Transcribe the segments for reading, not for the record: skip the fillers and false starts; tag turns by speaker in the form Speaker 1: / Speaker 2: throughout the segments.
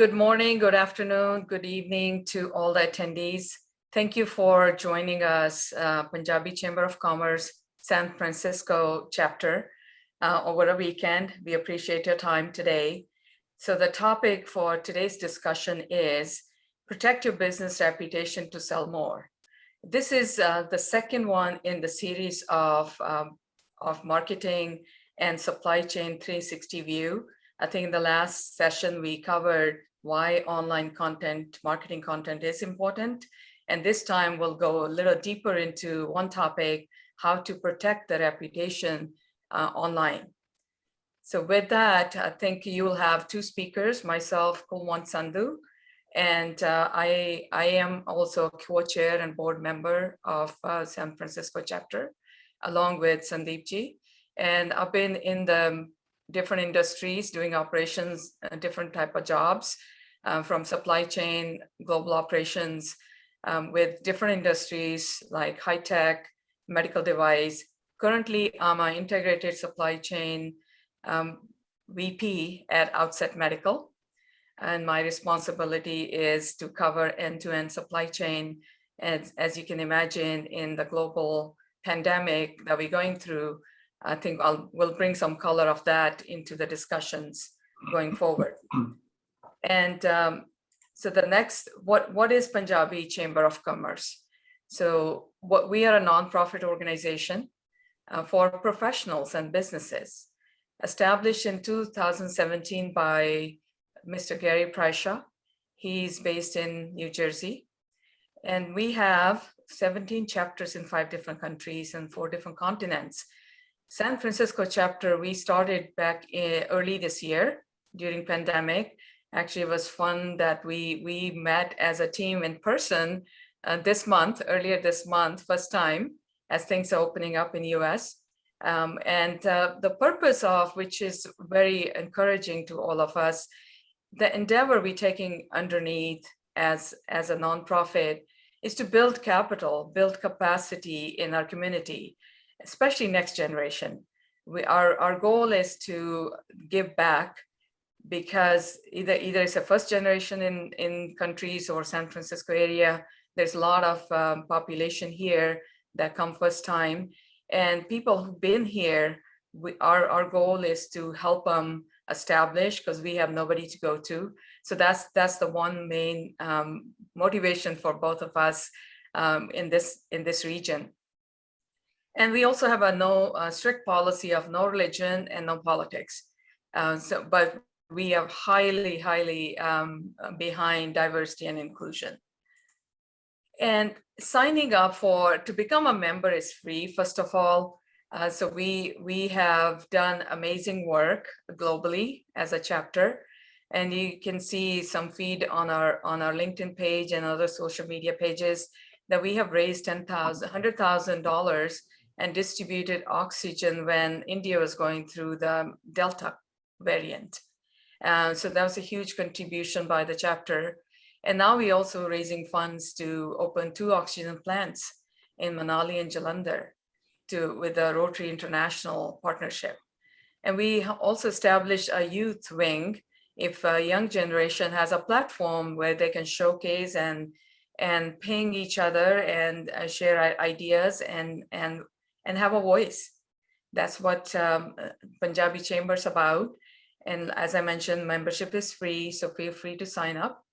Speaker 1: good morning, good afternoon, good evening to all the attendees. Thank you for joining us, Punjabi Chamber of Commerce, San Francisco chapter over a weekend. We appreciate your time today. So the topic for today's discussion is protect your business reputation to sell more. This is the second one in the series of marketing and supply chain 360 view. I think in the last session, we covered why online content, marketing content is important. And this time we'll go a little deeper into one topic, how to protect the reputation online. So with that, I think you will have two speakers, myself, Kulwant Sandhu, and I am also a co-chair and board member of San Francisco chapter, along with Sandeep ji. And I've been in the different industries doing operations, different type of jobs, from supply chain, global operations, with different industries like high tech, medical device. Currently, I'm an integrated supply chain VP at Outset Medical. And my responsibility is to cover end-to-end supply chain. And as you can imagine, in the global pandemic that we're going through, I think we'll bring some color of that into the discussions going forward. And so the next, what is Punjabi Chamber of Commerce? So we are a nonprofit organization for professionals and businesses, established in 2017 by Mr. Gary Prishaw. He's based in New Jersey. And we have 17 chapters in 5 different countries and 4 different continents. San Francisco chapter, we started back early this year during pandemic. Actually, it was fun that we met as a team in person earlier this month, first time, as things are opening up in US. And the purpose of which is very encouraging to all of us, the endeavor we're taking underneath as a nonprofit is to build capital, build capacity in our community, especially next generation. Our goal is to give back, because either it's a first generation in countries or San Francisco area, there's a lot of population here that come first time, and people who've been here, our goal is to help them establish, because we have nobody to go to. So that's the one main motivation for both of us in this region. And we also have a strict policy of no religion and no politics. But we are highly behind diversity and inclusion. And signing up to become a member is free, first of all. So we have done amazing work globally as a chapter. And you can see some feed on our LinkedIn page and other social media pages that we have raised $100,000 and distributed oxygen when India was going through the Delta variant. So that was a huge contribution by the chapter. And now we're also raising funds to open 2 oxygen plants in Manali and Jalandhar with the Rotary International partnership. And we also established a youth wing. If a young generation has a platform where they can showcase and ping each other and share ideas and have a voice. That's what Punjabi Chamber is about. And as I mentioned, membership is free, so feel free to sign up.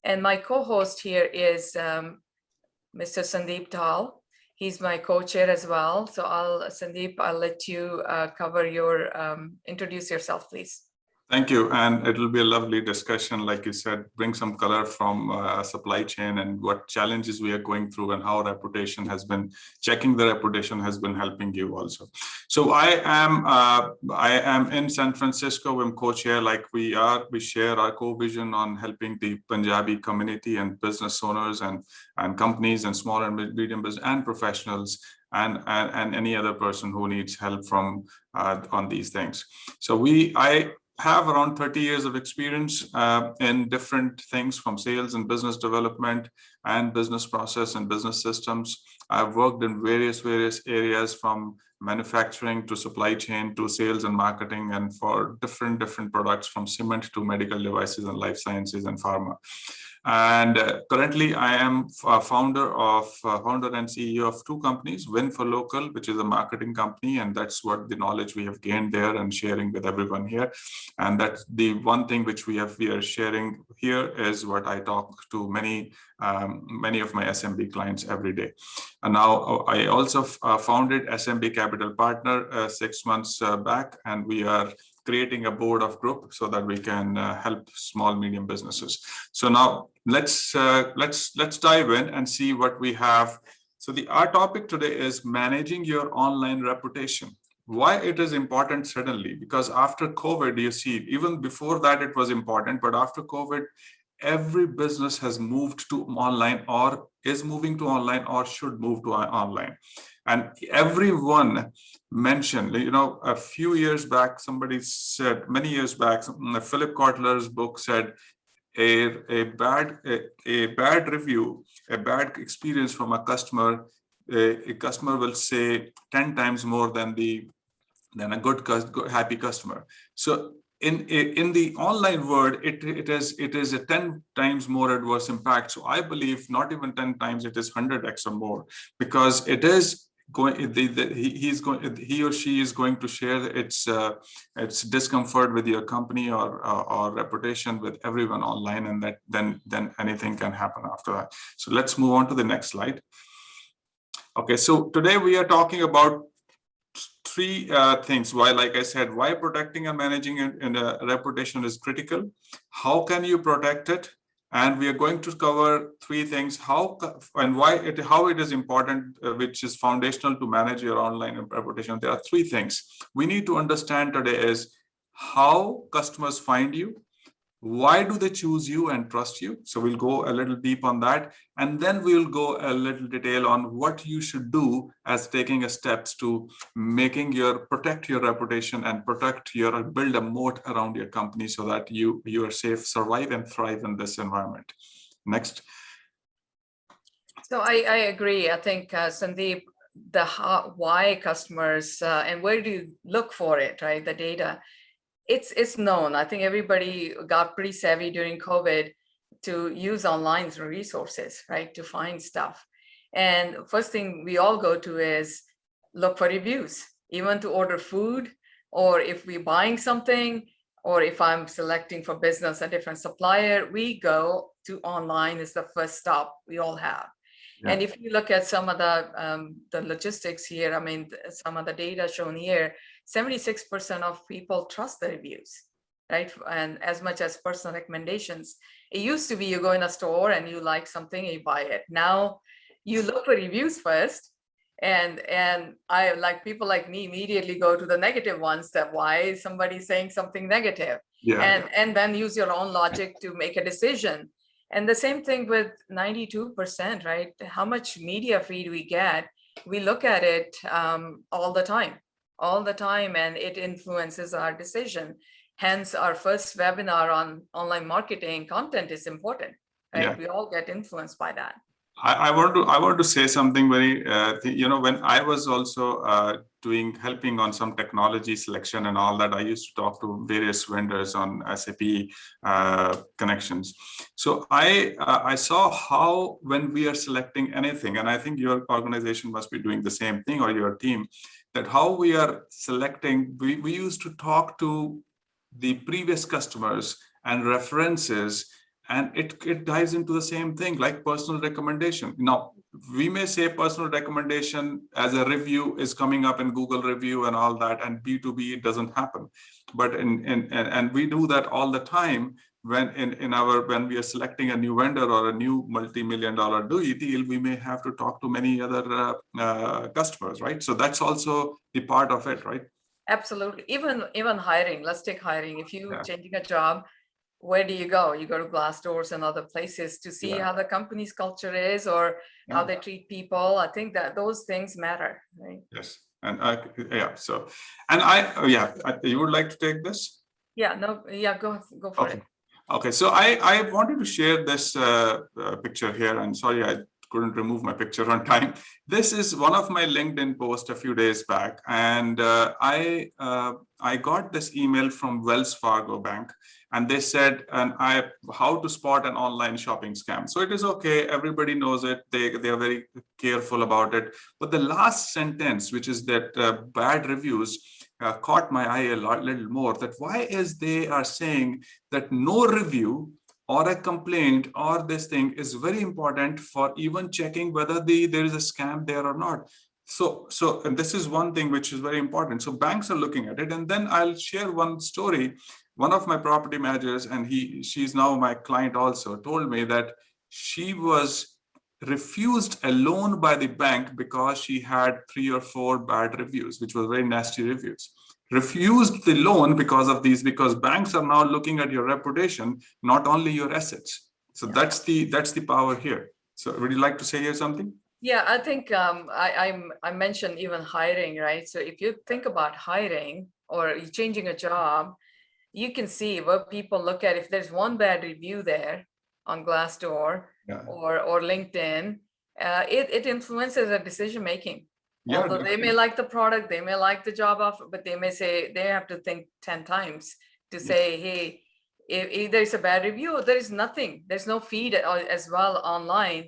Speaker 1: And my co-host here is Mr. Sandeep Tal. He's my co-chair as well. So Sandeep, I'll let you introduce yourself, please.
Speaker 2: Thank you. And it will be a lovely discussion, like you said, bring some color from supply chain and what challenges we are going through and how checking the reputation has been helping you also. So I am in San Francisco. I'm co-chair, like we share our co-vision on helping the Punjabi community and business owners and companies and small and medium business and professionals and any other person who needs help from on these things. So have around 30 years of experience in different things from sales and business development and business process and business systems. I've worked in various areas from manufacturing to supply chain to sales and marketing, and for different products from cement to medical devices and life sciences and pharma. And currently, I am founder and CEO of two companies, Win for Local, which is a marketing company, and that's what the knowledge we have gained there and sharing with everyone here. And that's the one thing which we are sharing here is what I talk to many of my SMB clients every day. And now I also founded SMB Capital Partner 6 months back, and we are creating a board of group so that we can help small medium businesses. So now let's dive in and see what we have. So our topic today is managing your online reputation. Why it is important suddenly? Because after COVID, you see, even before that it was important, but after COVID, every business has moved to online or is moving to online or should move to online. And everyone mentioned, a few years back, somebody said, many years back, Philip Kotler's book said, a bad review, a bad experience from a customer, a customer will say 10 times more than a good happy customer. So in the online world, it is a 10 times more adverse impact. So I believe not even 10 times, it is 100x or more, because it is going, he or she is going to share its discomfort with your company or reputation with everyone online, and that then anything can happen after that. So let's move on to the next slide. Okay, so today we are talking about three things. Why, like I said, why protecting and managing a reputation is critical. How can you protect it? And we are going to cover three things: how and why how it is important, which is foundational to manage your online reputation. There are three things we need to understand today: is how customers find you, why do they choose you and trust you. So we'll go a little deep on that, and then we'll go a little detail on what you should do as taking a steps to protect your reputation and build a moat around your company so that you are safe, survive and thrive in this environment. Next.
Speaker 1: So I agree. I think Sandeep, why customers and where do you look for it, right? The data. It's known. I think everybody got pretty savvy during COVID to use online resources, right, to find stuff. And first thing we all go to is look for reviews, even to order food, or if we're buying something, or if I'm selecting for business a different supplier, we go to online is the first stop we all have. Yeah. And if you look at some of the logistics here, I mean, some of the data shown here, 76% of people trust the reviews, right? And as much as personal recommendations. It used to be you go in a store and you like something, you buy it. Now you look for reviews first. And I, like people like me, immediately go to the negative ones, that why is somebody saying something negative? Yeah. And then use your own logic to make a decision. And the same thing with 92%, right? How much media feed we get, we look at it all the time, and it influences our decision. Hence, our first webinar on online marketing content is important, right? Yeah. We all get influenced by that.
Speaker 2: I want to say something very, when I was also helping on some technology selection and all that, I used to talk to various vendors on SAP connections. So I saw how when we are selecting anything, and I think your organization must be doing the same thing, or your team, that how we are selecting, we used to talk to the previous customers and references, and it dives into the same thing like personal recommendation. Now, we may say personal recommendation as a review is coming up in Google review and all that, and B2B, it doesn't happen. But and we do that all the time when when we are selecting a new vendor or a new multi-million-dollar deal, we may have to talk to many other customers, right? So that's also the part of it, right?
Speaker 1: Absolutely. Even hiring, let's take hiring. If you're changing a job, where do you go? You go to Glassdoor and other places to see how the company's culture is, or how they treat people. I think that those things matter, right?
Speaker 2: Yes. And so, and you would like to take this?
Speaker 1: Yeah, no, yeah, go for
Speaker 2: Okay.
Speaker 1: it.
Speaker 2: Okay, so I wanted to share this picture here, and sorry I couldn't remove my picture on time. This is one of my LinkedIn posts a few days back, and I got this email from Wells Fargo Bank, and they said, how to spot an online shopping scam. So it is okay, everybody knows it. They are very careful about it. But the last sentence, which is that bad reviews, caught my eye a little more. That why is they are saying that no review or a complaint or this thing is very important for even checking whether there is a scam there or not. So and this is one thing which is very important. So banks are looking at it, and then I'll share one story. One of my property managers, and she's now my client also, told me that she was refused a loan by the bank because she had 3 or 4 bad reviews, which were very nasty reviews. Refused the loan because of these, because banks are now looking at your reputation, not only your assets. So
Speaker 1: Yeah.
Speaker 2: that's the power here. So would you like to say here something?
Speaker 1: Yeah, I think I mentioned even hiring, right? So if you think about hiring or you're changing a job, you can see what people look at. If there's one bad review there on Glassdoor
Speaker 2: Yeah.
Speaker 1: or LinkedIn, it influences their decision making.
Speaker 2: Yeah,
Speaker 1: Although they may
Speaker 2: definitely.
Speaker 1: like the product, they may like the job offer, but they may say they have to think 10 times to
Speaker 2: Yes.
Speaker 1: say, hey, if there's a bad review, there is nothing. There's no feed as well online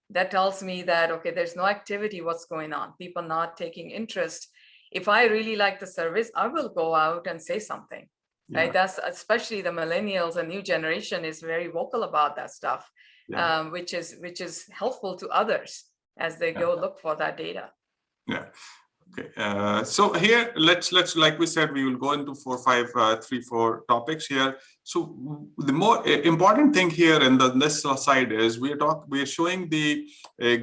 Speaker 1: that tells me that, okay, there's no activity, what's going on, people not taking interest. If I really like the service, I will go out and say something,
Speaker 2: Yeah.
Speaker 1: right? That's especially the millennials and new generation is very vocal about that stuff,
Speaker 2: Yeah.
Speaker 1: which is helpful to others as they
Speaker 2: Yeah.
Speaker 1: go look for that data.
Speaker 2: Yeah. Okay. So here, let's like we said, we will go into 4 topics here. So the more important thing here in this side is we are showing the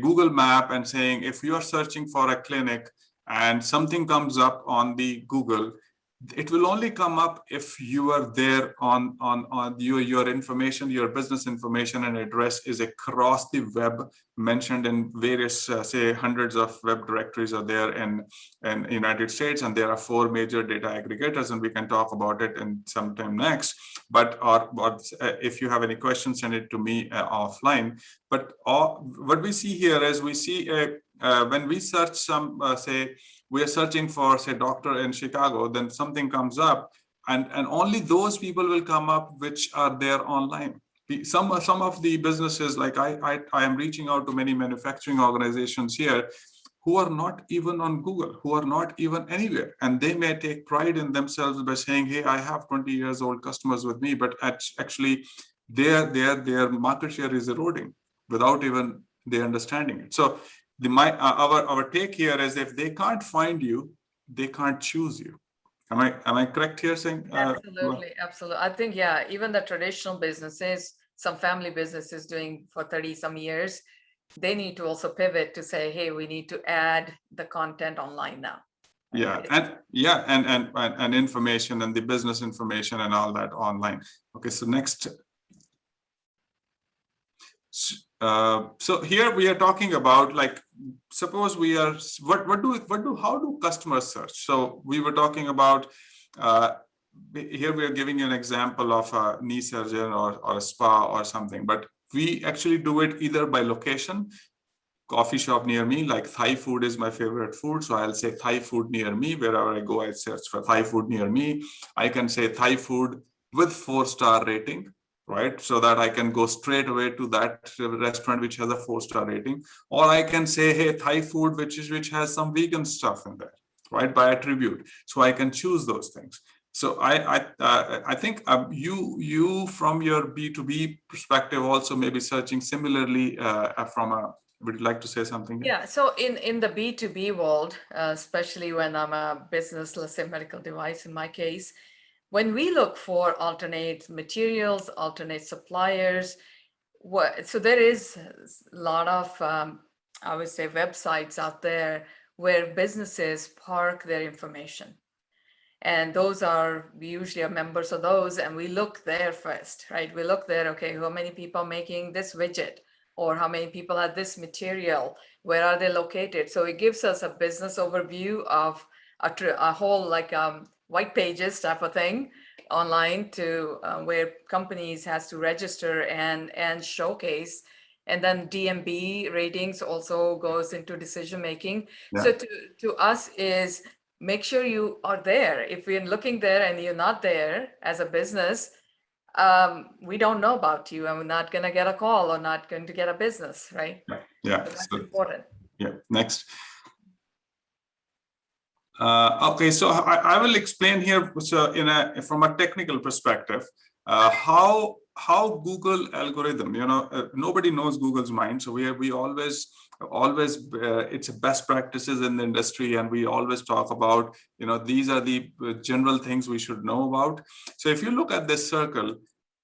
Speaker 2: Google map and saying if you are searching for a clinic and something comes up on the Google, it will only come up if you are there on your information, your business information and address is across the web, mentioned in various say hundreds of web directories are there in United States, and there are 4 major data aggregators, and we can talk about it in sometime next. But if you have any questions, send it to me offline. But what we see here is we see when we search some say we are searching for say doctor in Chicago, then something comes up, and only those people will come up which are there online. Some of the businesses, like I am reaching out to many manufacturing organizations here who are not even on Google, who are not even anywhere, and they may take pride in themselves by saying, "Hey, I have 20 years old customers with me," but actually, their market share is eroding without even they understanding it. So our take here is if they can't find you, they can't choose you. Am I correct here saying?
Speaker 1: Absolutely, absolutely. I think, yeah, even the traditional businesses, some family businesses doing for 30 some years, they need to also pivot to say, hey, we need to add the content online now.
Speaker 2: Yeah, and information and the business information and all that online. Okay, so next. So here we are talking about, like, suppose we are how do customers search? So we were talking about here we are giving an example of a knee surgeon or a spa or something, but we actually do it either by location. Coffee shop near me, like Thai food is my favorite food, so I'll say Thai food near me. Wherever I go, I search for Thai food near me. I can say Thai food with 4-star rating, right? So that I can go straight away to that restaurant which has a 4-star rating. Or I can say, hey, Thai food which has some vegan stuff in there, right? By attribute. So I can choose those things. So I think you from your B2B perspective also may be searching similarly from a. Would you like to say something?
Speaker 1: Yeah, so in the B2B world, especially when I'm a business, let's say medical device in my case, when we look for alternate materials, alternate suppliers, so there is a lot of, I would say, websites out there where businesses park their information. And those are, we usually are members of those, and we look there first, right? We look there, okay, how many people are making this widget, or how many people have this material, where are they located? So it gives us a business overview of a whole, like white pages type of thing, online to where companies has to register and showcase. And then DMB ratings also goes into decision making.
Speaker 2: Yeah.
Speaker 1: So to us is make sure you are there. If we're looking there and you're not there as a business, we don't know about you, and we're not going to get a call or not going to get a business, right?
Speaker 2: Yeah.
Speaker 1: So that's important.
Speaker 2: Yeah. Next. Okay, so I will explain here. So, from a technical perspective, how Google algorithm. Nobody knows Google's mind. So we always it's best practices in the industry, and we always talk about these are the general things we should know about. So if you look at this circle,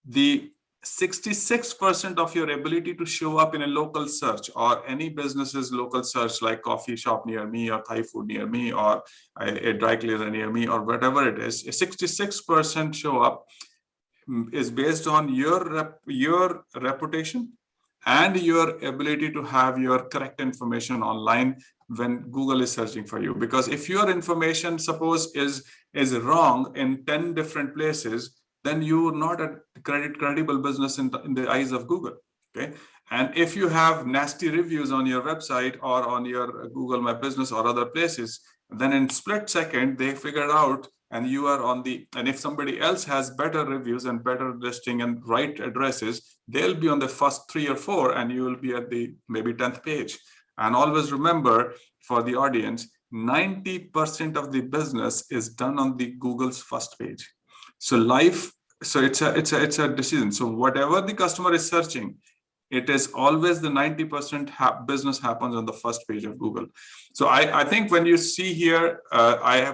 Speaker 2: the 66% of your ability to show up in a local search or any business's local search, like coffee shop near me or Thai food near me or a dry cleaner near me or whatever it is, a 66% show up is based on your reputation and your ability to have your correct information online when Google is searching for you. Because if your information, suppose, is wrong in 10 different places, then you're not a credible business in the eyes of Google. Okay. And if you have nasty reviews on your website or on your Google My Business or other places, then in split second, they figured out, and you are and if somebody else has better reviews and better listing and right addresses, they'll be on the first 3 or 4, and you will be at the maybe 10th page. And always remember, for the audience, 90% of the business is done on the Google's first page. So it's a decision. So whatever the customer is searching, it is always the 90% business happens on the first page of Google. So I think when you see here,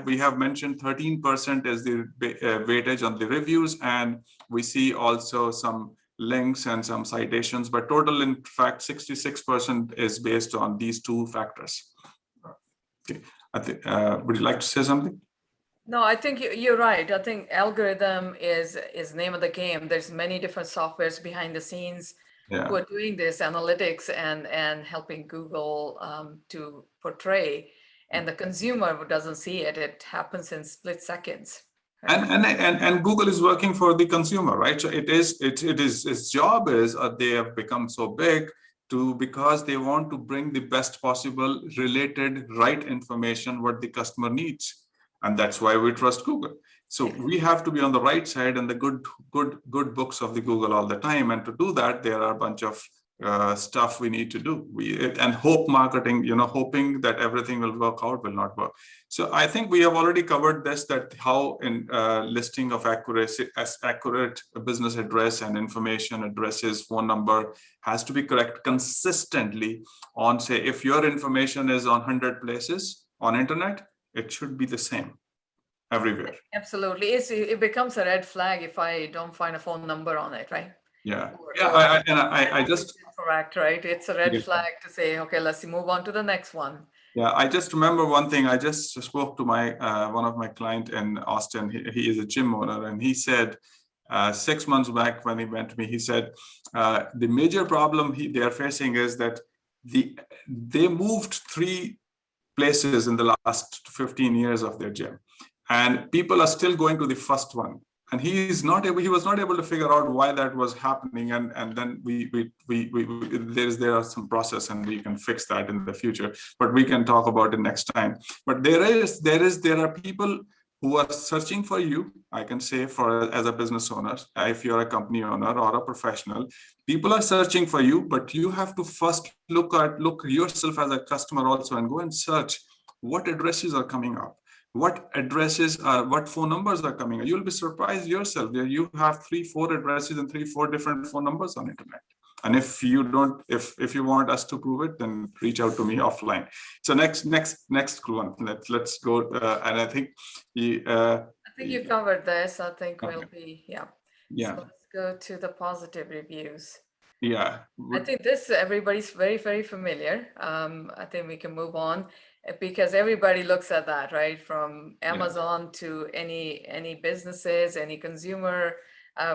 Speaker 2: we have mentioned 13% is the weightage on the reviews, and we see also some links and some citations, but total, in fact, 66% is based on these two factors. Okay. Would you like to say something?
Speaker 1: No, I think you're right. I think algorithm is name of the game. There's many different softwares behind the scenes who are doing this analytics and helping Google to portray. And the consumer who doesn't see it, it happens in split seconds. Right?
Speaker 2: And Google is working for the consumer, right? So its job is they have become so big because they want to bring the best possible related right information what the customer needs. And that's why we trust Google. So we have to be on the right side and the good books of the Google all the time. And to do that, there are a bunch of stuff we need to do. And hope marketing, hoping that everything will work out will not work. So I think we have already covered this, that how in listing of accurate business address and information, addresses, phone number has to be correct consistently on, say, if your information is on 100 places on internet, it should be the same everywhere.
Speaker 1: Absolutely. It becomes a red flag if I don't find a phone number on it, right?
Speaker 2: Yeah.
Speaker 1: I just correct, right? It's a red flag to say, okay, let's move on to the next one.
Speaker 2: Yeah, I just remember one thing. I just spoke to one of my clients in Austin. He is a gym owner, and he said 6 months back when he went to me, he said the major problem they are facing is that they moved 3 places in the last 15 years of their gym, and people are still going to the first one, and he was not able to figure out why that was happening. And then there are some process, and we can fix that in the future, but we can talk about it next time. But there are people who are searching for you. I can say, as a business owner, if you're a company owner or a professional, people are searching for you, but you have to first look yourself as a customer also and go and search what addresses are coming up, what phone numbers are coming up. You'll be surprised yourself. You have 3-4 addresses and 3-4 different phone numbers on internet. And if you want us to prove it, then reach out to me offline. So next one. Let's go. And I think you
Speaker 1: covered this. I think we'll be
Speaker 2: Yeah.
Speaker 1: So let's go to the positive reviews.
Speaker 2: Yeah.
Speaker 1: I think this everybody's very, very familiar. I think we can move on because everybody looks at that, right? From Amazon to any businesses, any consumer,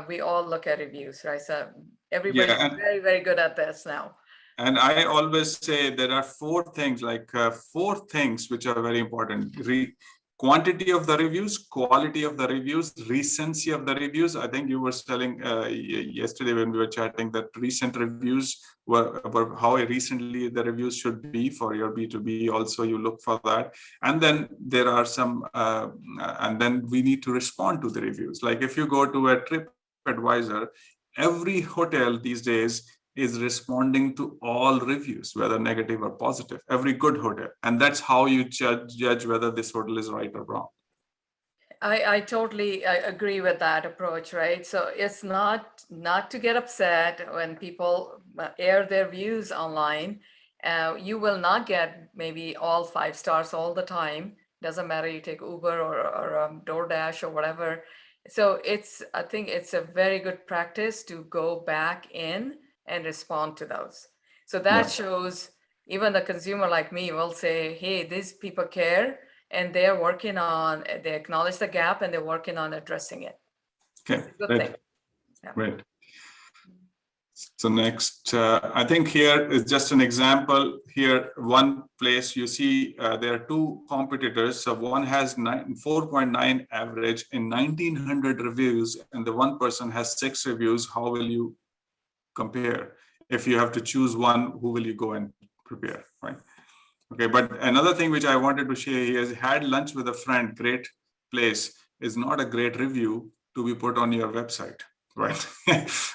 Speaker 1: we all look at reviews, right? So everybody's very, very good at this now.
Speaker 2: And I always say there are 4 things, which are very important. quantity of the reviews, quality of the reviews, recency of the reviews. I think you were telling yesterday when we were chatting that recent reviews were how recently the reviews should be for your B2B. Also, you look for that. And then there are some, and then we need to respond to the reviews. Like if you go to a TripAdvisor, every hotel these days is responding to all reviews, whether negative or positive, every good hotel. And that's how you judge whether this hotel is right or wrong.
Speaker 1: I totally agree with that approach, right? So it's not to get upset when people air their views online. You will not get maybe all 5 stars all the time. Doesn't matter, you take Uber or DoorDash or whatever. So I think it's a very good practice to go back in and respond to those. So that shows even the consumer like me will say, hey, these people care and they're working on, they acknowledge the gap and they're working on addressing it.
Speaker 2: Okay,
Speaker 1: Good
Speaker 2: right.
Speaker 1: thing. Yeah.
Speaker 2: Right. So next, I think here is just an example. Here, one place you see there are 2 competitors. So one has 4.9 average in 1900 reviews, and the one person has 6 reviews. How will you compare? If you have to choose one, who will you go and prepare, right? Okay, but another thing which I wanted to share here is had lunch with a friend, great place, is not a great review to be put on your website, right?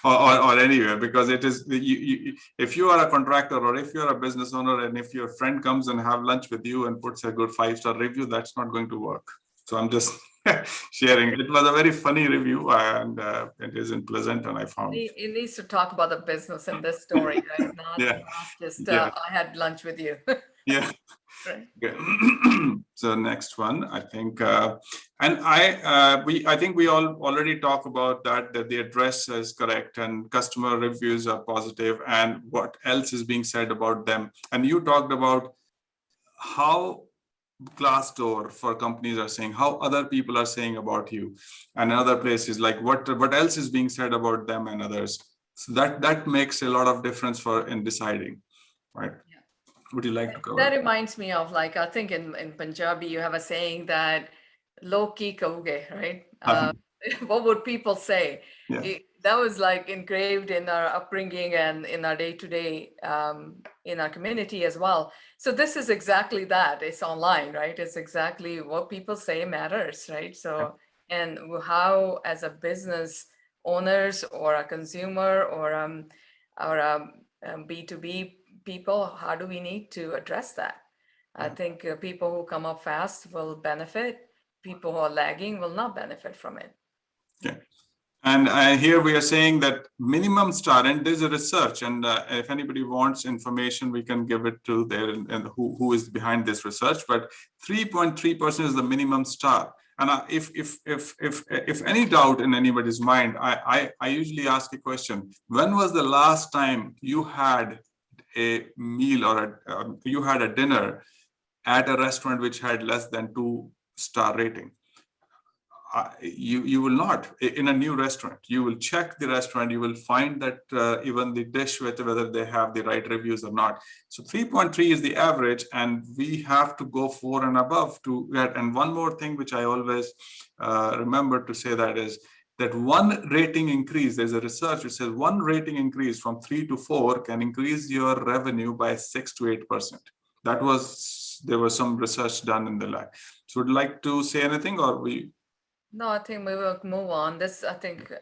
Speaker 2: or anywhere, because it is, if you are a contractor or if you're a business owner and if your friend comes and have lunch with you and puts a good 5-star review, that's not going to work. So I'm just sharing. It was a very funny review and it isn't pleasant, and I found.
Speaker 1: It needs to talk about the business in this story, right? Not just I had lunch with you.
Speaker 2: Yeah.
Speaker 1: Right.
Speaker 2: Okay. So next one, I think, and I think we all already talk about that the address is correct and customer reviews are positive, and what else is being said about them. And you talked about how Glassdoor for companies are saying, how other people are saying about you, and other places like what else is being said about them and others. So that makes a lot of difference in deciding, right? Would you like to cover?
Speaker 1: That reminds me of, like, I think in Punjabi, you have a saying that "Log ki kahoge," right? What would people say?
Speaker 2: Yeah.
Speaker 1: That was like engraved in our upbringing and in our day-to-day, in our community as well. So this is exactly that. It's online, right? It's exactly what people say matters, right? So, and how, as a business owners or a consumer or B2B people, how do we need to address that? I think people who come up fast will benefit. People who are lagging will not benefit from it.
Speaker 2: Yeah. And here we are saying that minimum star, and there's a research, and if anybody wants information, we can give it to there and who is behind this research. But 3.3% is the minimum star. And if any doubt in anybody's mind, I usually ask a question: when was the last time you had a meal or you had a dinner at a restaurant which had less than 2-star rating? You will not. In a new restaurant, you will check the restaurant, you will find that even the dish, whether they have the right reviews or not. So 3.3 is the average, and we have to go 4 and above to get. And one more thing which I always remember to say that is that 1 rating increase, there's a research which says 1 rating increase from 3 to 4 can increase your revenue by 6 to 8%. There was some research done in the lab. So would you like to say anything, or we?
Speaker 1: No, I think we will move on. This, I think,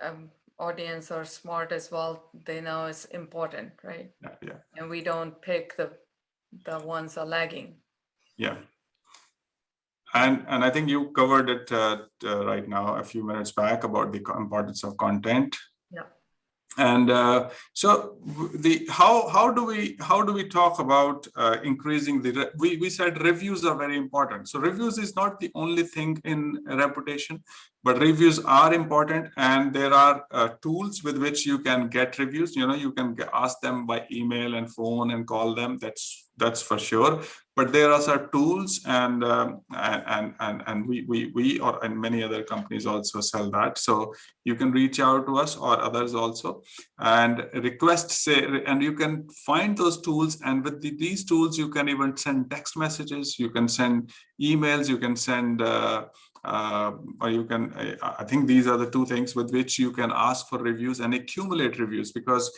Speaker 1: audience are smart as well. They know it's important, right?
Speaker 2: Yeah.
Speaker 1: And we don't pick the ones are lagging.
Speaker 2: Yeah. And I think you covered it right now a few minutes back about the importance of content.
Speaker 1: Yeah.
Speaker 2: And so how do we talk about increasing the we said reviews are very important. So reviews is not the only thing in reputation. But reviews are important, and there are tools with which you can get reviews. You can ask them by email and phone and call them. That's for sure. But there are some tools, and we or and many other companies also sell that. So you can reach out to us or others also and request, say, and you can find those tools. And with these tools, you can even send text messages, you can send emails, you can send or you can, I think these are the two things with which you can ask for reviews and accumulate reviews, because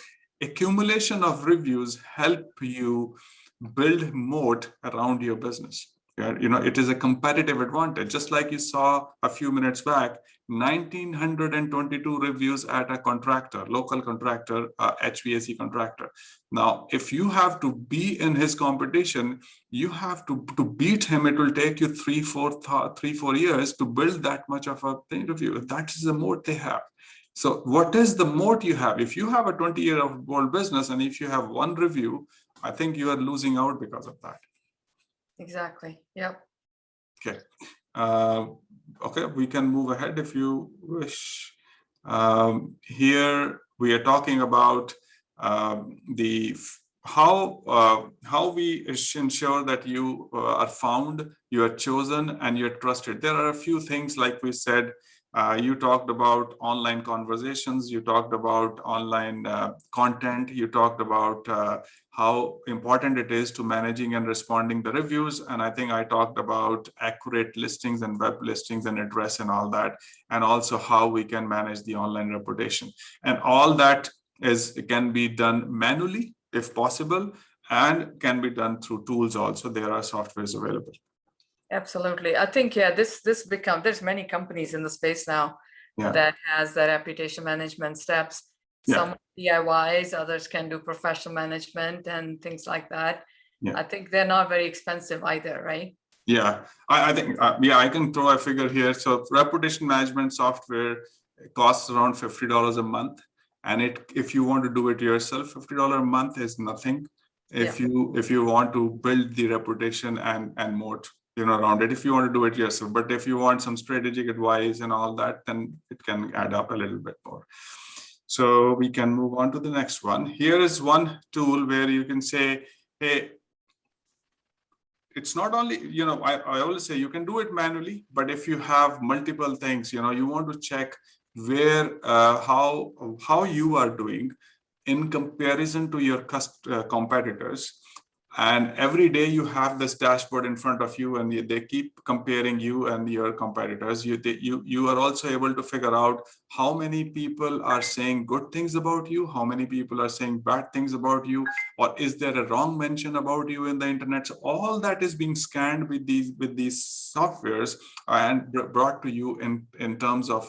Speaker 2: accumulation of reviews help you build moat around your business. It is a competitive advantage. Just like you saw a few minutes back, 1922 reviews at a contractor, local contractor, HVAC contractor. Now, if you have to be in his competition, you have to beat him. It will take you 3-4 years to build that much of a thing review. That is the moat they have. So what is the moat you have? If you have a 20-year-old business and if you have one review, I think you are losing out because of that.
Speaker 1: Exactly. Yep.
Speaker 2: Okay. Okay, we can move ahead if you wish. Here we are talking about the how we ensure that you are found, you are chosen, and you're trusted. There are a few things, like we said. You talked about online conversations, you talked about online content, you talked about how important it is to managing and responding the reviews. And I think I talked about accurate listings and web listings and address and all that, and also how we can manage the online reputation. And all that can be done manually if possible, and can be done through tools also. There are softwares available.
Speaker 1: Absolutely. I think, yeah, there's many companies in the space now that has the reputation management steps. Some DIYs, others can do professional management and things like that. I think they're not very expensive either, right?
Speaker 2: Yeah, I think, I can throw a figure here. So reputation management software costs around $50 a month. And if you want to do it yourself, $50 a month is nothing. If you want to build the reputation and moat, around it, if you want to do it yourself. But if you want some strategic advice and all that, then it can add up a little bit more. So we can move on to the next one. Here is one tool where you can say, hey, it's not only, I always say you can do it manually, but if you have multiple things, you want to check where, how you are doing in comparison to your competitors. And every day you have this dashboard in front of you, and they keep comparing you and your competitors. You are also able to figure out how many people are saying good things about you, how many people are saying bad things about you, or is there a wrong mention about you in the internet. So all that is being scanned with these softwares and brought to you in terms of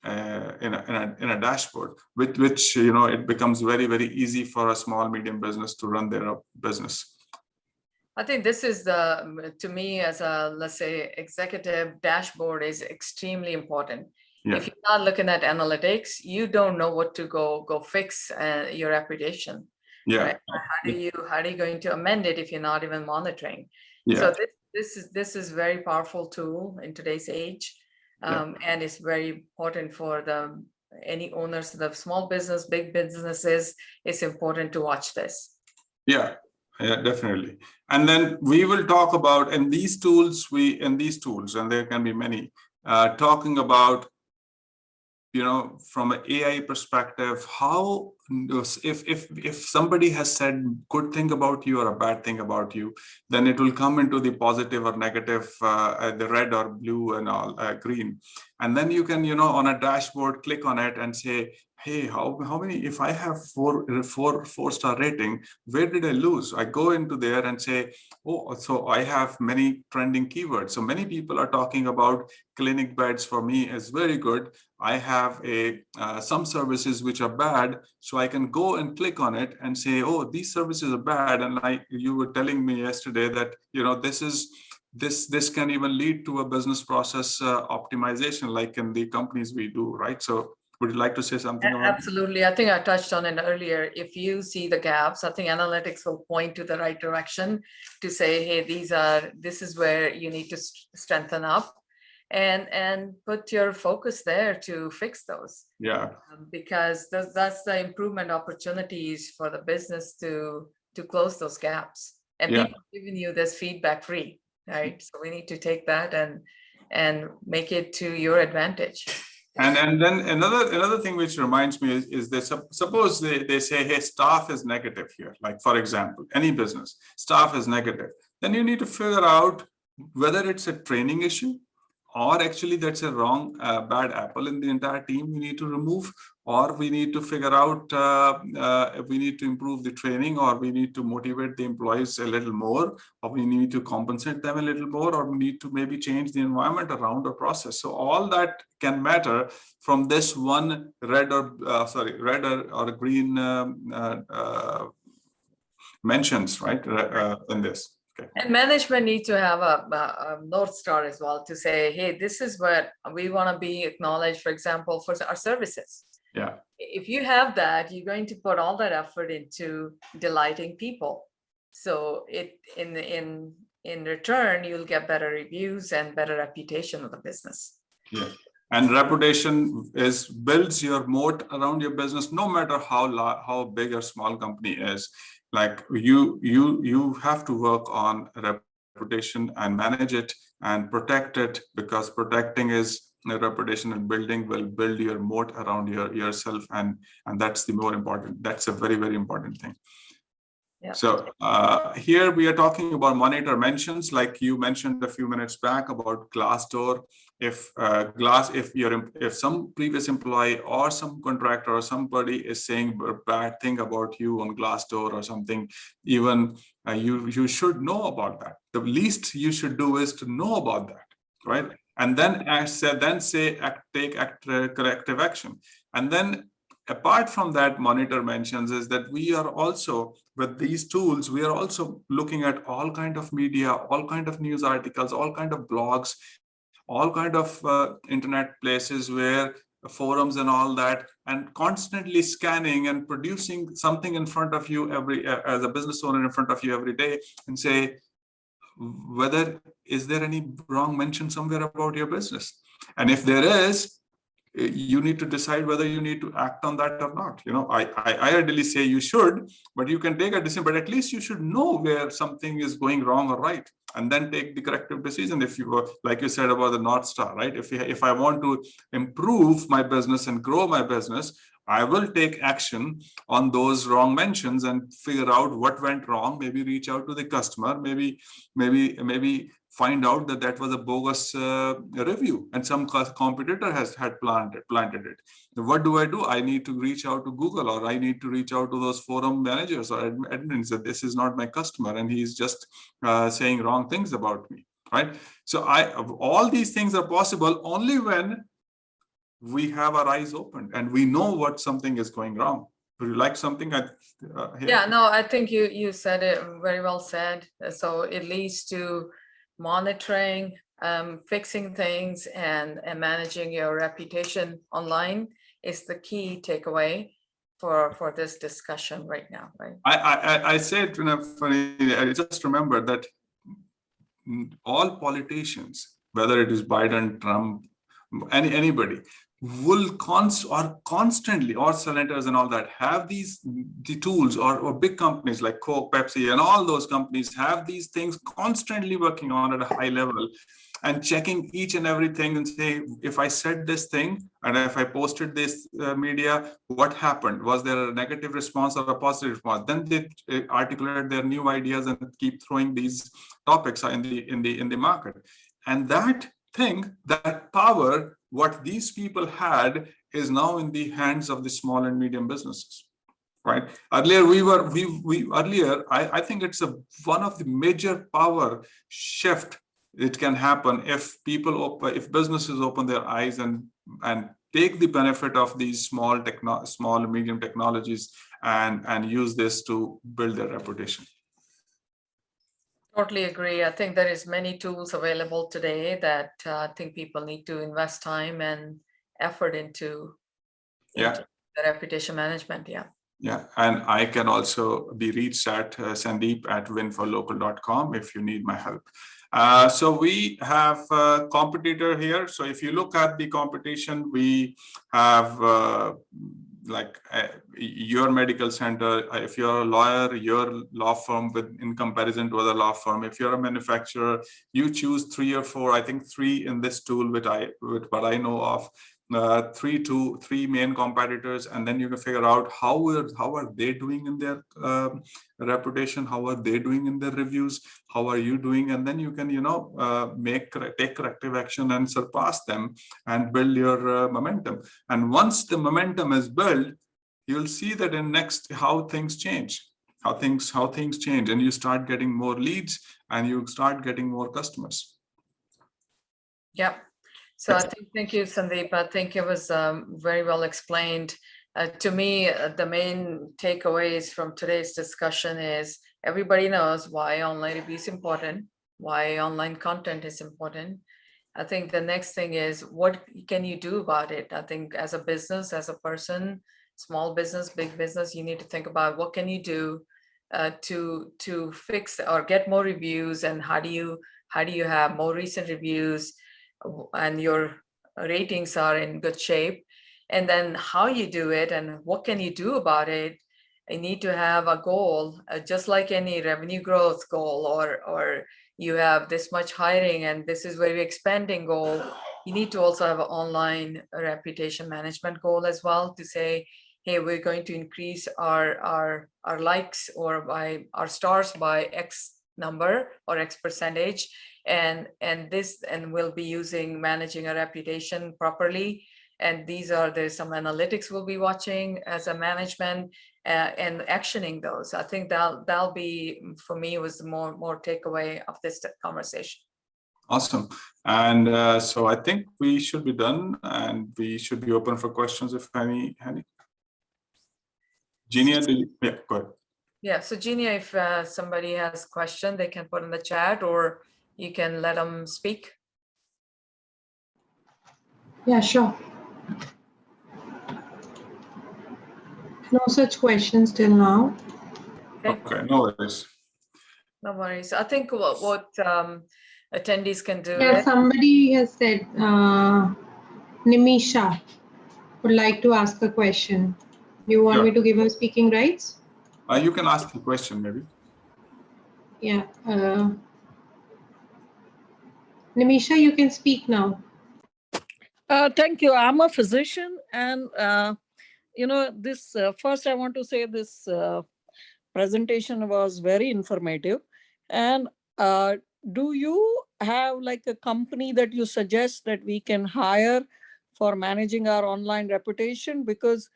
Speaker 2: in a dashboard, with which it becomes very, very easy for a small medium business to run their business.
Speaker 1: I think this is to me, as a, let's say, executive, dashboard is extremely important. If you're not looking at analytics, you don't know what to go fix your reputation. Right? How are you going to amend it if you're not even monitoring? So this is very powerful tool in today's age. And it's very important for any owners of small business, big businesses. It's important to watch this. Yeah,
Speaker 2: definitely. And then we will talk about in these tools, and there can be many, talking about, from an AI perspective, how if somebody has said good thing about you or a bad thing about you, then it will come into the positive or negative, the red or blue and all, green. And then you can, on a dashboard, click on it and say, hey, how many, if I have four-star rating, where did I lose? I go into there and say, oh, so I have many trending keywords. So many people are talking about clinic beds for me is very good. I have some services which are bad. So I can go and click on it and say, oh, these services are bad. And like you were telling me yesterday that, this can even lead to a business process optimization, like in the companies we do, right? So would you like to say something about
Speaker 1: Absolutely. I think I touched on it earlier. If you see the gaps, I think analytics will point to the right direction to say, hey, this is where you need to strengthen up. and put your focus there to fix those.
Speaker 2: Yeah.
Speaker 1: Because that's the improvement opportunities for the business to close those gaps. And
Speaker 2: Yeah.
Speaker 1: people giving you this feedback free, right? So we need to take that and make it to your advantage.
Speaker 2: And then another thing which reminds me is this: suppose they say, hey, staff is negative here. Like, for example, any business, staff is negative. Then you need to figure out whether it's a training issue, or actually that's a wrong bad apple in the entire team we need to remove, or we need to figure out if we need to improve the training, or we need to motivate the employees a little more, or we need to compensate them a little more, or we need to maybe change the environment around the process. So all that can matter from this one red or green mentions, right, in this. Okay.
Speaker 1: And management need to have a North Star as well to say, hey, this is what we want to be acknowledged, for example, for our services.
Speaker 2: Yeah.
Speaker 1: If you have that, you're going to put all that effort into delighting people. So in return, you'll get better reviews and better reputation of the business.
Speaker 2: Yeah. And reputation builds your moat around your business, no matter how big or small company is. Like you have to work on reputation and manage it and protect it, because protecting is a reputation, and building will build your moat around yourself, and that's the more important. That's a very, very important thing.
Speaker 1: Yeah.
Speaker 2: So here we are talking about monitor mentions, like you mentioned a few minutes back about Glassdoor. If some previous employee or some contractor or somebody is saying a bad thing about you on Glassdoor or something, even you should know about that. The least you should do is to know about that, right? And then take corrective action. And then apart from that, monitor mentions is that we are also, with these tools, we are also looking at all kind of media, all kind of news articles, all kind of blogs, all kind of internet places where forums and all that, and constantly scanning and producing something in front of you as a business owner in front of you every day, and say, is there any wrong mention somewhere about your business? And if there is, you need to decide whether you need to act on that or not. I ideally say you should, but you can take a decision, but at least you should know where something is going wrong or right, and then take the corrective decision. If you were, like you said about the North Star, right? If I want to improve my business and grow my business, I will take action on those wrong mentions and figure out what went wrong. Maybe reach out to the customer, maybe find out that was a bogus review and some competitor had planted it. What do? I need to reach out to Google, or I need to reach out to those forum managers or admins that this is not my customer and he's just saying wrong things about me, right? So all these things are possible only when we have our eyes open and we know what something is going wrong. Would you like something?
Speaker 1: Yeah, no, I think you said it very well said. So it leads to monitoring, fixing things, and managing your reputation online is the key takeaway for this discussion right now, right?
Speaker 2: I said, funny, I just remember that all politicians, whether it is Biden, Trump, anybody, will constantly, or senators and all that, have the tools, or big companies like Coke, Pepsi, and all those companies have these things constantly working on at a high level and checking each and everything and say, if I said this thing and if I posted this media, what happened? Was there a negative response or a positive response? Then they articulate their new ideas and keep throwing these topics in the market. And that power, what these people had, is now in the hands of the small and medium businesses, right? Earlier, I think it's one of the major power shift. It can happen if if businesses open their eyes and take the benefit of these small and medium technologies and use this to build their reputation.
Speaker 1: Totally agree. I think there is many tools available today that I think people need to invest time and effort into the reputation management.
Speaker 2: Yeah, and I can also be reached at Sandeep@winforlocal.com if you need my help. So we have a competitor here. So if you look at the competition, we have your medical center. If you're a lawyer, your law firm in comparison to other law firm. If you're a manufacturer, you choose 3 or 4. I think 3 in this tool, with what I know of. 3 main competitors, and then you can figure out how are they doing in their reputation, how are they doing in their reviews, how are you doing, and then you can take corrective action and surpass them and build your momentum. And once the momentum is built, you'll see that in next how things change, how things change, and you start getting more leads and you start getting more customers.
Speaker 1: Yeah. So I think, thank you, Sandeep. I think it was very well explained. To me, the main takeaways from today's discussion is everybody knows why online review is important, why online content is important. I think the next thing is, what can you do about it? I think as a business, as a person, small business, big business, you need to think about what can you do to fix or get more reviews, and how do you have more recent reviews and your ratings are in good shape, and then how you do it and what can you do about it. You need to have a goal, just like any revenue growth goal, or you have this much hiring and this is very expanding goal. You need to also have an online reputation management goal as well, to say, hey, we're going to increase our likes or by our stars by X number or X percentage, and we'll be managing a reputation properly. And there's some analytics we'll be watching as a management, and actioning those. I think that'll be, for me, was the more takeaway of this conversation.
Speaker 2: Awesome. And so I think we should be done, and we should be open for questions if any. Genia, yeah, go ahead.
Speaker 1: Yeah, so Genia, if somebody has a question, they can put in the chat, or you can let them speak.
Speaker 3: Yeah, sure. No such questions till now.
Speaker 2: Okay, no worries.
Speaker 1: No worries. I think what attendees can do.
Speaker 3: Yeah, somebody has said, Nimisha would like to ask a question. You want me to give her speaking rights?
Speaker 2: You can ask a question, maybe.
Speaker 3: Yeah. Nimisha, you can speak now.
Speaker 4: Thank you. I'm a physician, and this first I want to say this presentation was very informative. And do you have like a company that you suggest that we can hire for managing our online reputation? Because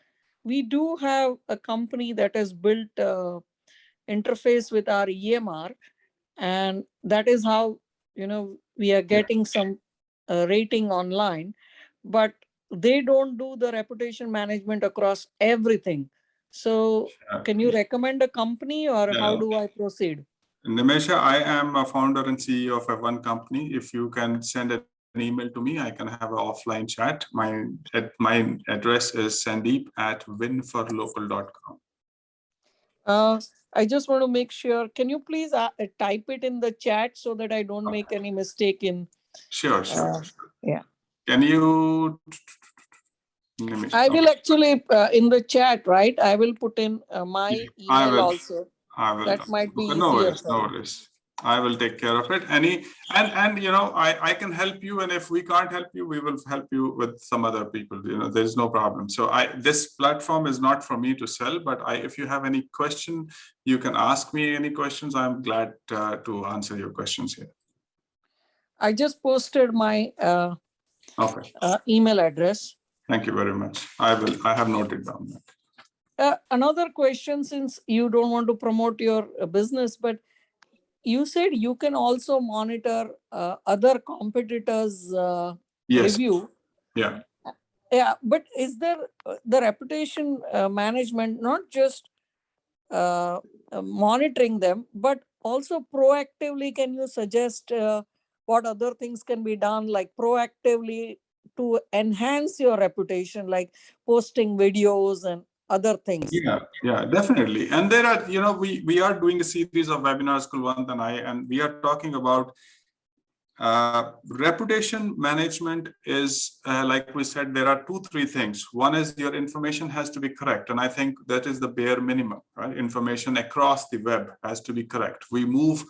Speaker 4: we do have a company that has built interface with our EMR, and that is how we are getting some rating online, but they don't do the reputation management across everything. So can you recommend a company, or how do I proceed?
Speaker 2: Nimesha, I am a founder and CEO of one company. If you can send an email to me, I can have an offline chat. My address is sandeep@winforlocal.com.
Speaker 4: I just want to make sure, can you please type it in the chat so that I don't make any mistake in.
Speaker 2: Sure.
Speaker 4: Yeah.
Speaker 2: Can you?
Speaker 4: I will actually, in the chat, right? I will put in my email also. That might be easier.
Speaker 2: No worries. I will take care of it. I can help you, and if we can't help you, we will help you with some other people. There's no problem. So this platform is not for me to sell, but if you have any question, you can ask me any questions. I'm glad to answer your questions here.
Speaker 4: I just posted my email address.
Speaker 2: Thank you very much. I have noted down that.
Speaker 4: Another question, since you don't want to promote your business, but you said you can also monitor other competitors' review.
Speaker 2: Yeah.
Speaker 4: Yeah, but is there the reputation management, not just monitoring them, but also proactively, can you suggest what other things can be done, like proactively to enhance your reputation, like posting videos and other things?
Speaker 2: Yeah, definitely. And there are, we are doing a series of webinars, Kulwant and I, and we are talking about reputation management is, like we said, there are 2-3 things. One is your information has to be correct. And I think that is the bare minimum, right? Information across the web has to be correct. We move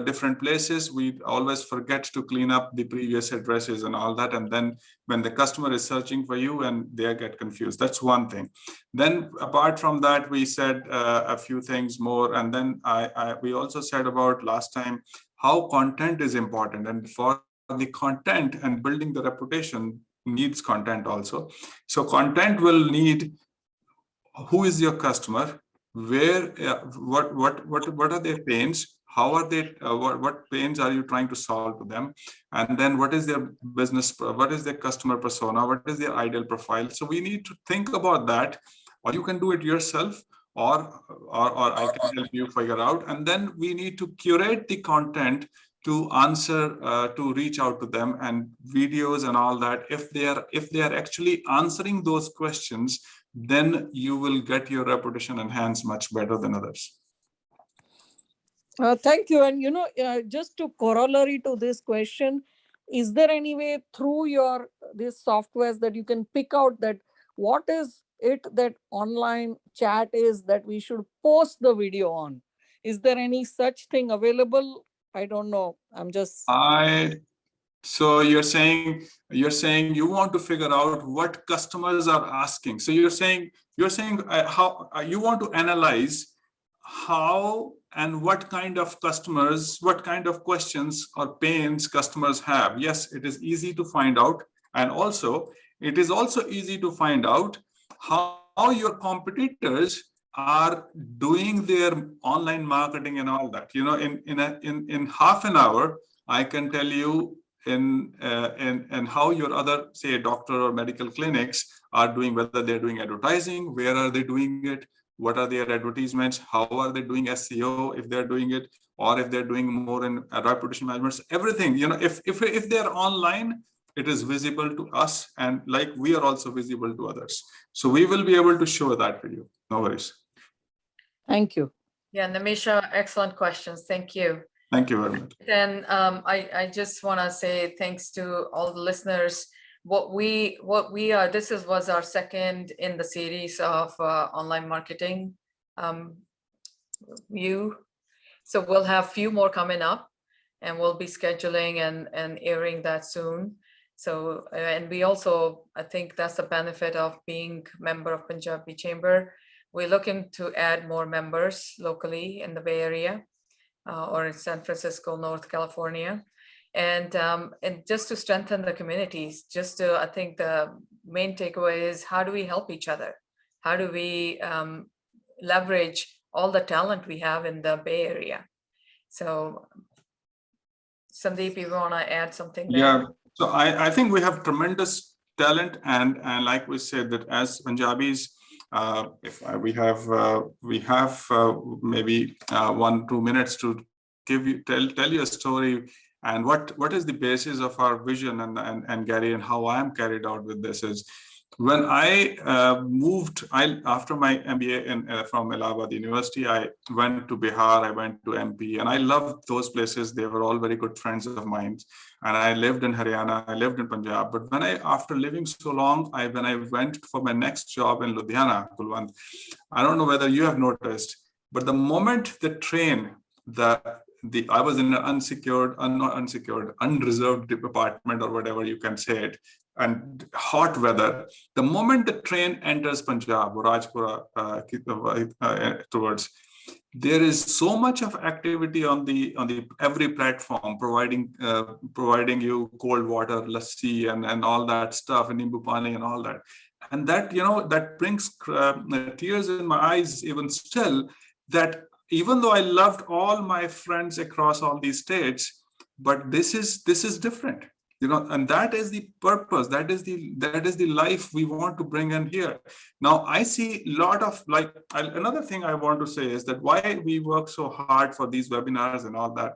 Speaker 2: different places. We always forget to clean up the previous addresses and all that. And then when the customer is searching for you and they get confused, that's one thing. Then apart from that, we said a few things more. And then we also said about last time, how content is important, and for the content and building the reputation needs content also. So content will need who is your customer, where, what are their pains, how are they, what pains are you trying to solve to them, and then what is their business, what is their customer persona, what is their ideal profile. So we need to think about that, or you can do it yourself, or I can help you figure out. And then we need to curate the content to answer, to reach out to them, and videos and all that. If they are actually answering those questions, then you will get your reputation enhanced much better than others.
Speaker 4: Thank you. And just to corollary to this question, is there any way through your these softwares that you can pick out that what is it that online chat is that we should post the video on? Is there any such thing available? I don't know. I'm just.
Speaker 2: So you're saying you want to figure out what customers are asking. So you're saying how you want to analyze how and what kind of customers, what kind of questions or pains customers have. Yes, it is easy to find out. And also, it is also easy to find out how your competitors are doing their online marketing and all that. In half an hour, I can tell you in how your other, say, doctor or medical clinics are doing, whether they're doing advertising, where are they doing it, what are their advertisements, how are they doing SEO, if they're doing it, or if they're doing more in reputation management, everything. If they're online, it is visible to us, and like we are also visible to others. So we will be able to show that to you. No worries.
Speaker 4: Thank you.
Speaker 1: Yeah, Namisha, excellent questions. Thank you.
Speaker 2: Thank you very much.
Speaker 1: Then I just want to say thanks to all the listeners. What we are, was our second in the series of online marketing view. So we'll have a few more coming up, and we'll be scheduling and airing that soon. So, and we also, I think that's the benefit of being member of Punjabi Chamber. We're looking to add more members locally in the Bay Area or in San Francisco, North California. And just to strengthen the communities, I think the main takeaway is, how do we help each other? How do we leverage all the talent we have in the Bay Area? So Sandeep, you want to add something there?
Speaker 2: Yeah, so I think we have tremendous talent, and like we said, that as Punjabis, we have maybe 1-2 minutes to tell you a story, and what is the basis of our vision, and Gary, and how I am carried out with this is, when I moved, after my MBA from Allahabad University, I went to Bihar, I went to MP, and I loved those places. They were all very good friends of mine. And I lived in Haryana, I lived in Punjab. But after living so long, when I went for my next job in Ludhiana, Kulwant, I don't know whether you have noticed, but the moment the train, I was in an unreserved apartment, or whatever you can say it, and hot weather. The moment the train enters Punjab or Rajpura towards, there is so much of activity on the every platform, providing you cold water, lassi, and all that stuff, and nimbu pani and all that. And that, that brings tears in my eyes even still, that even though I loved all my friends across all these states, but this is different, and that is the purpose. That is the life we want to bring in here. Now, I see a lot of, another thing I want to say is that why we work so hard for these webinars and all that,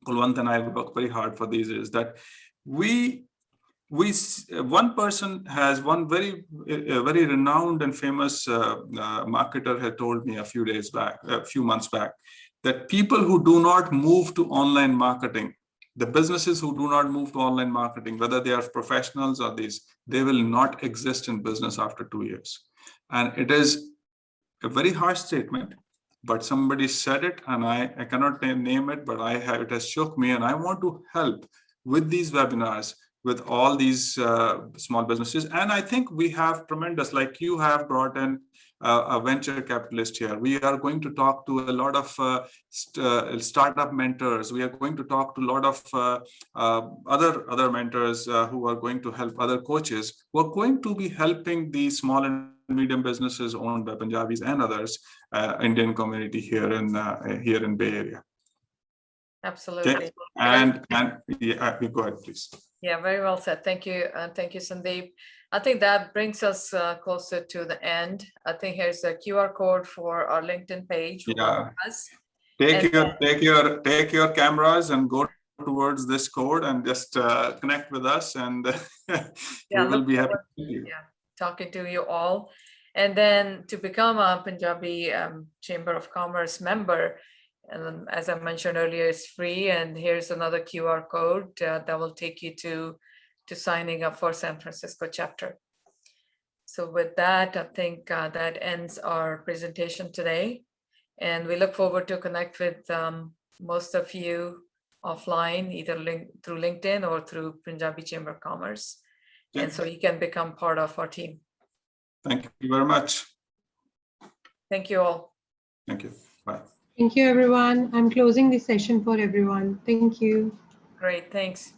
Speaker 2: Kulwant and I work very hard for these, is that one person has one very renowned and famous marketer had told me a few months back, that people who do not move to online marketing, The businesses who do not move to online marketing, whether they are professionals or these, they will not exist in business after 2 years. And it is a very harsh statement, but somebody said it, and I cannot name it, but it has shook me, and I want to help with these webinars with all these small businesses. And I think we have tremendous, like you have brought in a venture capitalist here. We are going to talk to a lot of startup mentors. We are going to talk to a lot of other mentors who are going to help, other coaches who are going to be helping the small and medium businesses owned by Punjabis and others, Indian community here in Bay Area.
Speaker 1: Absolutely.
Speaker 2: Okay. And yeah, go ahead, please.
Speaker 1: Yeah, very well said. Thank you. Thank you, Sandeep. I think that brings us closer to the end. I think here's a QR code for our LinkedIn page.
Speaker 2: Yeah.
Speaker 1: Us.
Speaker 2: Take your cameras and go towards this code and just connect with us, and we will be happy to see you.
Speaker 1: Yeah, talking to you all. And then to become a Punjabi Chamber of Commerce member, and as I mentioned earlier, it's free. And here's another QR code that will take you to signing up for San Francisco chapter. So with that, I think that ends our presentation today. And we look forward to connect with most of you offline, either through LinkedIn or through Punjabi Chamber of Commerce. Yeah. And so you can become part of our team.
Speaker 2: Thank you very much.
Speaker 1: Thank you all.
Speaker 2: Thank you. Bye.
Speaker 3: Thank you, everyone. I'm closing the session for everyone. Thank you.
Speaker 1: Great, thanks.